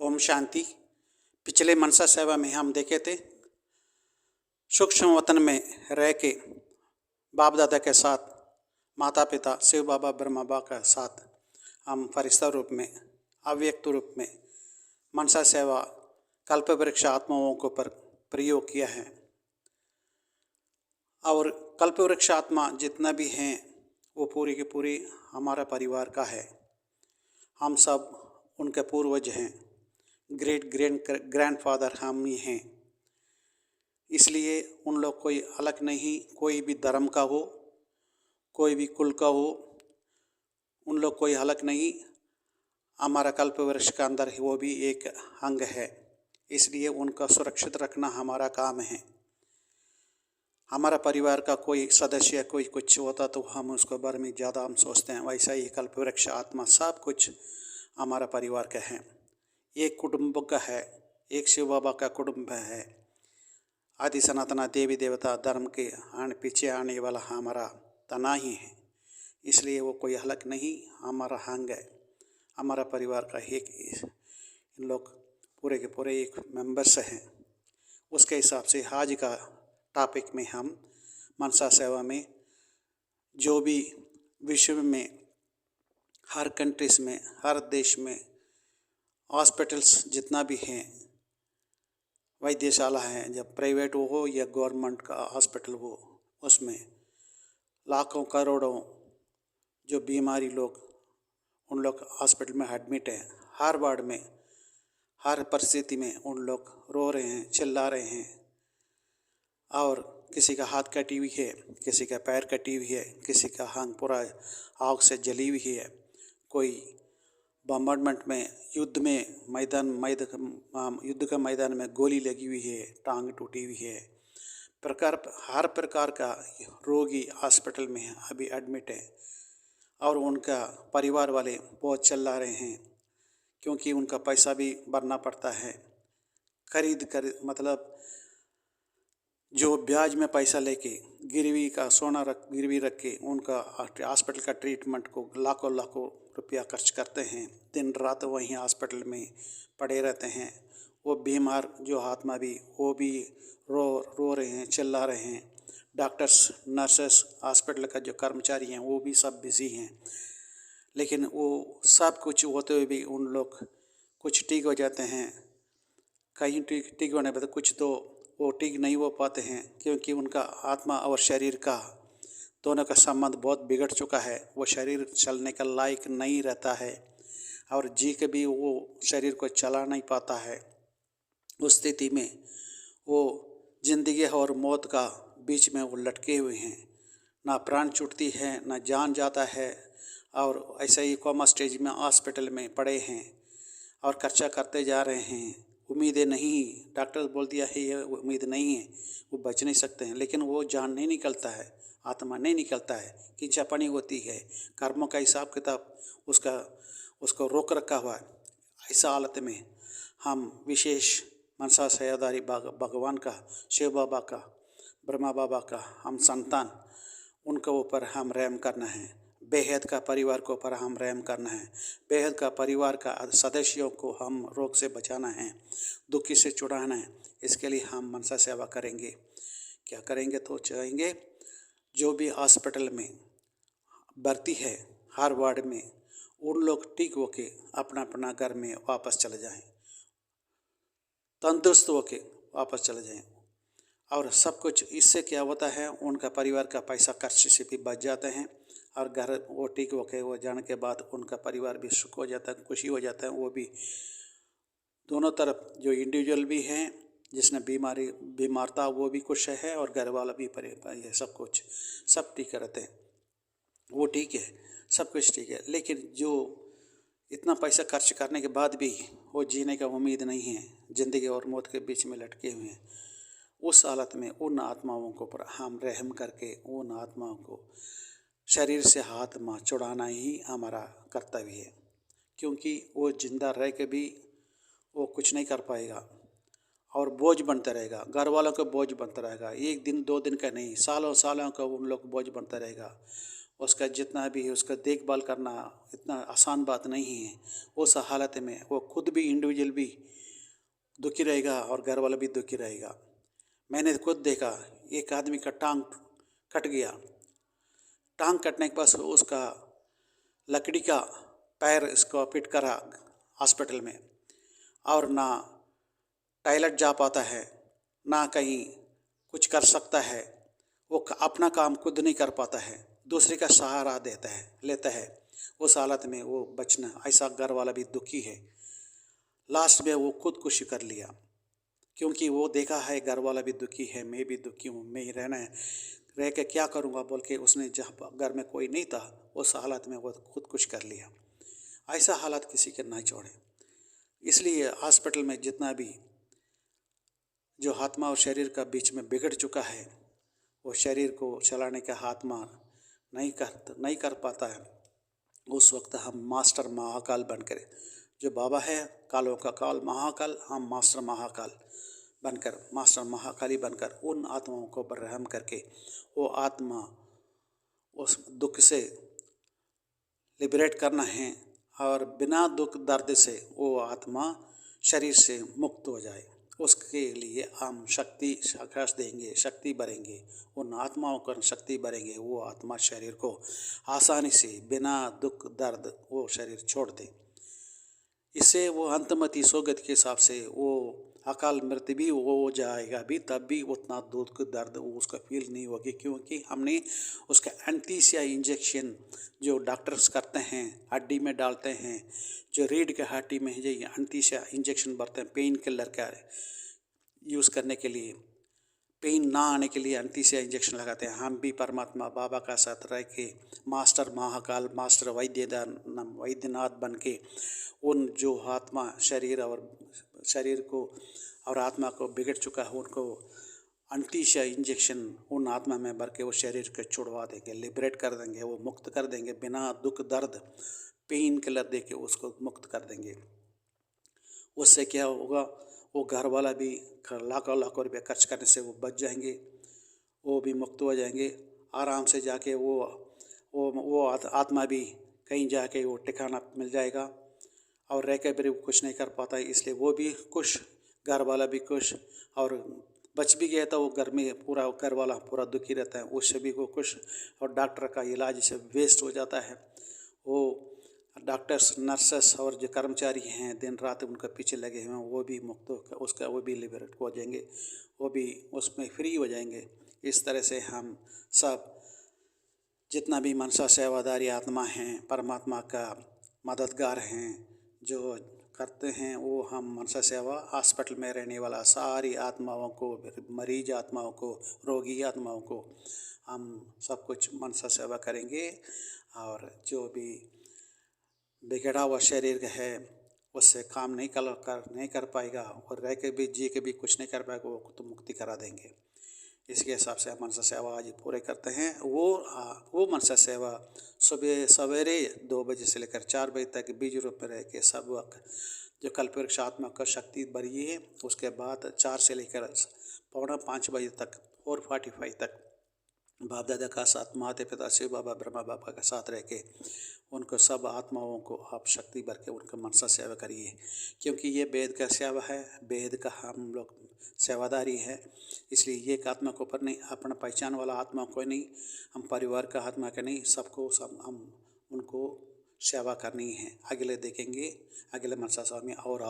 ओम शांति। पिछले मनसा सेवा में हम देखे थे सूक्ष्म वतन में रह के बाप दादा के साथ, माता पिता शिव बाबा ब्रह्मा बाबा के साथ हम फरिश्ता रूप में, अव्यक्त रूप में मनसा सेवा कल्प वृक्ष आत्माओं के ऊपर प्रयोग किया है। और कल्प वृक्ष आत्मा जितना भी हैं वो पूरी की पूरी हमारा परिवार का है। हम सब उनके पूर्वज हैं, ग्रेट ग्रैंडफादर हम ही हैं। इसलिए उन लोग कोई अलग नहीं, कोई भी धर्म का हो, कोई भी कुल का हो, उन लोग कोई अलग नहीं। हमारा कल्प वृक्ष के अंदर वो भी एक अंग है, इसलिए उनका सुरक्षित रखना हमारा काम है। हमारा परिवार का कोई सदस्य कोई कुछ होता तो हम उसके बारे में ज़्यादा हम सोचते हैं, वैसा ही कल्प वृक्ष आत्मा सब कुछ हमारा परिवार का है। एक कुटुंब का है, एक शिव बाबा का कुटुंब है। आदि सनातना देवी देवता धर्म के पीछे आने वाला हमारा तना ही है, इसलिए वो कोई अलग नहीं, हमारा अंग है, हमारा परिवार का एक। इन लोग पूरे के पूरे एक मेंबर्स हैं। उसके हिसाब से आज का टॉपिक में हम मनसा सेवा में जो भी विश्व में हर कंट्रीज़ में, हर देश में हॉस्पिटल्स जितना भी हैं, वैद्यशाला हैं, जब प्राइवेट हो या गवर्नमेंट का हॉस्पिटल हो, उसमें लाखों करोड़ों जो बीमारी लोग, उन लोग हॉस्पिटल में एडमिट हैं। हर वार्ड में, हर परिस्थिति में उन लोग रो रहे हैं, चिल्ला रहे हैं। और किसी का हाथ कटी हुई है, किसी का पैर कटी हुई है, किसी का हाथ पूरा आग से जली हुई है, कोई बम्बार्डमेंट में युद्ध का मैदान में गोली लगी हुई है, टांग टूटी हुई है। हर प्रकार का रोगी हॉस्पिटल में अभी एडमिट है। और उनका परिवार वाले बहुत चिल्ला रहे हैं, क्योंकि उनका पैसा भी भरना पड़ता है। खरीद कर मतलब जो ब्याज में पैसा लेके गिरवी का सोना गिरवी रख के उनका हॉस्पिटल का ट्रीटमेंट को लाखों लाखों रुपया खर्च करते हैं। दिन रात वहीं हॉस्पिटल में पड़े रहते हैं। वो बीमार जो आत्मा भी, वो भी रो रहे हैं, चिल्ला रहे हैं। डॉक्टर्स, नर्सेस, हॉस्पिटल का जो कर्मचारी हैं वो भी सब बिज़ी हैं। लेकिन वो सब कुछ होते हुए भी उन लोग कुछ ठीक हो जाते हैं, कहीं ठीक होने पर कुछ तो वो ठीक नहीं हो पाते हैं, क्योंकि उनका आत्मा और शरीर का दोनों का संबंध बहुत बिगड़ चुका है। वो शरीर चलने का लायक नहीं रहता है और जी के भी वो शरीर को चला नहीं पाता है। उस स्थिति में वो जिंदगी और मौत का बीच में वो लटके हुए हैं। ना प्राण छूटती है, ना जान जाता है, और ऐसे ही कोमा स्टेज में हॉस्पिटल में पड़े हैं और खर्चा करते जा रहे हैं। उम्मीदें नहीं, डॉक्टर बोल दिया है ये उम्मीद नहीं है, वो बच नहीं सकते हैं। लेकिन वो जान नहीं निकलता है, आत्मा नहीं निकलता है, खींचापनी होती है, कर्मों का हिसाब किताब उसको रोक रखा हुआ है। ऐसा हालत में हम विशेष मनसा सेवादारी भगवान का, शिव बाबा का, ब्रह्मा बाबा का हम संतान, उनके ऊपर हम रहम करना है। बेहद का परिवार के ऊपर हम रहम करना है। बेहद का परिवार का सदस्यों को हम रोग से बचाना है, दुखी से छुड़ाना है। इसके लिए हम मनसा सेवा करेंगे। क्या करेंगे तो चाहेंगे जो भी हॉस्पिटल में भर्ती है हर वार्ड में, उन लोग ठीक होके अपना अपना घर में वापस चले जाएं, तंदुरुस्त होके वापस चले जाएं। और सब कुछ इससे क्या होता है, उनका परिवार का पैसा खर्च से भी बच जाते हैं। और घर वो ठीक होके वो जाने के बाद उनका परिवार भी सुख हो जाता है, खुशी हो जाता है। वो भी दोनों तरफ, जो इंडिविजुअल भी हैं जिसने बीमार था वो भी खुश है, और घर वाला भी ये सब कुछ सब ठीक रहते हैं। वो ठीक है, सब कुछ ठीक है। लेकिन जो इतना पैसा खर्च करने के बाद भी वो जीने का उम्मीद नहीं है, ज़िंदगी और मौत के बीच में लटके हुए हैं, उस हालत में उन आत्माओं को पर हम रहम करके उन आत्माओं को शरीर से आत्मा छुड़ाना ही हमारा कर्तव्य है। क्योंकि वो जिंदा रह के भी वो कुछ नहीं कर पाएगा और बोझ बनता रहेगा, घर वालों का बोझ बनता रहेगा। एक दिन दो दिन का नहीं, सालों सालों का उन लोग बोझ बनता रहेगा। उसका जितना भी उसका देखभाल करना इतना आसान बात नहीं है। उस हालत में वो खुद भी इंडिविजुअल भी दुखी रहेगा और घर वाला भी दुखी रहेगा। मैंने खुद देखा, एक आदमी का टांग कट गया। टांग कटने के बाद उसका लकड़ी का पैर इसको फिट करा हॉस्पिटल में, और ना टॉयलेट जा पाता है, ना कहीं कुछ कर सकता है। वो अपना काम खुद नहीं कर पाता है, दूसरे का सहारा लेता है। उस हालत में वो बचना, ऐसा घर वाला भी दुखी है। लास्ट में वो खुदकुशी कर लिया, क्योंकि वो देखा है घर वाला भी दुखी है, मैं भी दुखी हूँ, मैं ही रह के क्या करूँगा बोल के उसने जहाँ घर में कोई नहीं था उस हालत में वो खुदकुश कर लिया। ऐसा हालत किसी के ना छोड़े। इसलिए हॉस्पिटल में जितना भी जो आत्मा और शरीर का बीच में बिगड़ चुका है, वो शरीर को चलाने का आत्मा नहीं कर पाता है, उस वक्त हम मास्टर महाकाल बनकर, जो बाबा है कालों का काल महाकाल, हम मास्टर महाकाल बनकर, मास्टर महाकाली बनकर उन आत्माओं को बरहम करके वो आत्मा उस दुख से लिबरेट करना है, और बिना दुख दर्द से वो आत्मा शरीर से मुक्त हो जाए। उसके लिए हम शक्ति साकाश देंगे, शक्ति भरेंगे, उन आत्माओं को शक्ति भरेंगे, वो आत्मा शरीर को आसानी से बिना दुख दर्द वो शरीर छोड़ दे। इससे वो अंतमति सोगत के हिसाब से वो अकाल मृत्यु भी हो जाएगा भी, तब भी उतना दुख दर्द वो उसका फील नहीं होगी, क्योंकि हमने उसका एंटीसिया इंजेक्शन जो डॉक्टर्स करते हैं हड्डी में डालते हैं, जो रीढ़ के हड्डी में जो एंटीसिया इंजेक्शन भरते हैं पेन किलर का यूज़ करने के लिए, पेन ना आने के लिए एंटीसिया इंजेक्शन लगाते हैं। हम भी परमात्मा बाबा का साथ रह के मास्टर महाकाल, मास्टर वैद्यनाथ बन के उन जो आत्मा शरीर को और आत्मा को बिगड़ चुका है उनको एंटीसिया इंजेक्शन उन आत्मा में भर के वो शरीर को छुड़वा देंगे, लिबरेट कर देंगे, वो मुक्त कर देंगे, बिना दुख दर्द पेन किलर दे के उसको मुक्त कर देंगे। उससे क्या होगा, वो घर वाला भी लाखों लाखों रुपये खर्च करने से वो बच जाएंगे, वो भी मुक्त हो जाएंगे। आराम से जाके वो आत्मा भी कहीं जाके वो ठिकाना मिल जाएगा, और रह के भी कुछ नहीं कर पाता है, इसलिए वो भी खुश, घर वाला भी खुश, और बच भी गया था वो घर में पूरा घर वाला पूरा दुखी रहता है, उससे भी वो खुश, और डॉक्टर का इलाज से वेस्ट हो जाता है। वो डॉक्टर्स नर्सेस और जो कर्मचारी हैं दिन रात उनके पीछे लगे हुए हैं वो भी मुक्त होकर उसका वो भी लिबरेट हो जाएंगे, वो भी उसमें फ्री हो जाएंगे। इस तरह से हम सब जितना भी मनसा सेवादारी आत्मा हैं, परमात्मा का मददगार हैं, जो करते हैं वो हम मनसा सेवा हॉस्पिटल में रहने वाला सारी आत्माओं को, मरीज आत्माओं को, रोगी आत्माओं को हम सब कुछ मनसा सेवा करेंगे। और जो भी बिगड़ा हुआ शरीर है उससे काम नहीं कर पाएगा, और रह के भी जी के भी कुछ नहीं कर पाएगा, वो तो मुक्ति करा देंगे। इसके हिसाब से हम मनसा सेवा आज पूरे करते हैं। वो मनसा सेवा सुबह सवेरे 2 बजे से लेकर 4 बजे तक बीज रूप में रह के सब वक्त जो कल्पवृक्ष आत्मा का शक्ति भरी है, उसके बाद 4 से लेकर 4:45 बजे तक 4:45 तक बाप दादा का साथ, माता पिता शिव बाबा ब्रह्मा बाबा के साथ रह के उनको सब आत्माओं को आप शक्ति भर के उनका मनसा सेवा करिए, क्योंकि ये वेद का सेवा है, वेद का हम लोग सेवादारी है। इसलिए ये एक आत्मा को ऊपर नहीं, अपना पहचान वाला आत्मा को नहीं, हम परिवार का आत्मा का नहीं, सबको हम उनको सेवा करनी है। अगले देखेंगे अगले मनसा सेवा में और